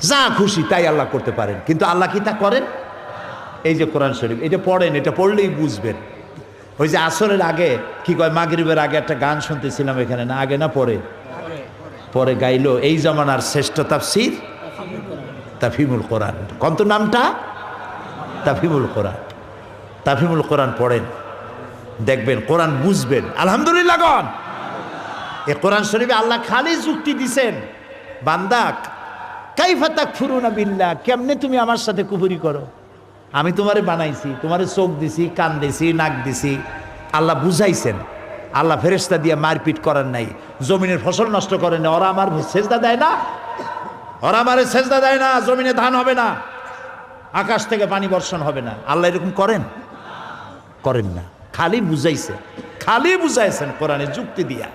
যা খুশি তাই আল্লাহ করতে পারেন, কিন্তু আল্লাহ কি তা করেন? এই যে কোরআন শরীফ, এটা পড়েন, এটা পড়লেই বুঝবেন। ওই যে আসরের আগে কি কয়, মাগরিবের আগে একটা গান শুনতেছিলাম এখানে, না আগে না পরে, পরে গাইলো এই জামানার শ্রেষ্ঠ তাফসীর তাফহিমুল কোরআন। কত নামটা? তাফহিমুল কোরআন। তাফহিমুল কোরআন পড়েন, দেখবেন কোরআন বুঝবেন। আলহামদুলিল্লাহ গণ। এই কোরআন শরীফে আল্লাহ খালি যুক্তি দিছেন, বান্দা কাইফা তাকফুরুনা বিল্লাহ, কেমনে তুমি আমার সাথে কুফরি করো? আমি তোমারে বানাইছি, তোমারে চোখ দিছি, কান দিছি, নাক দিছি। আল্লাহ বুঝাইছেন। আল্লাহ ফেরেশতা দিয়ে মারপিট করেন নাই, জমিনের ফসল নষ্ট করেন না। ওরা আমার সেজদা দেয় না, ওরা আমারে সেজদা দেয় না, জমিনে ধান হবে না, আকাশ থেকে পানি বর্ষণ হবে না। আল্লাহ এরকম করেন? করেন না। খালি বুঝাইছেন, খালি বুঝাইছেন কোরআনে যুক্তি দিয়া।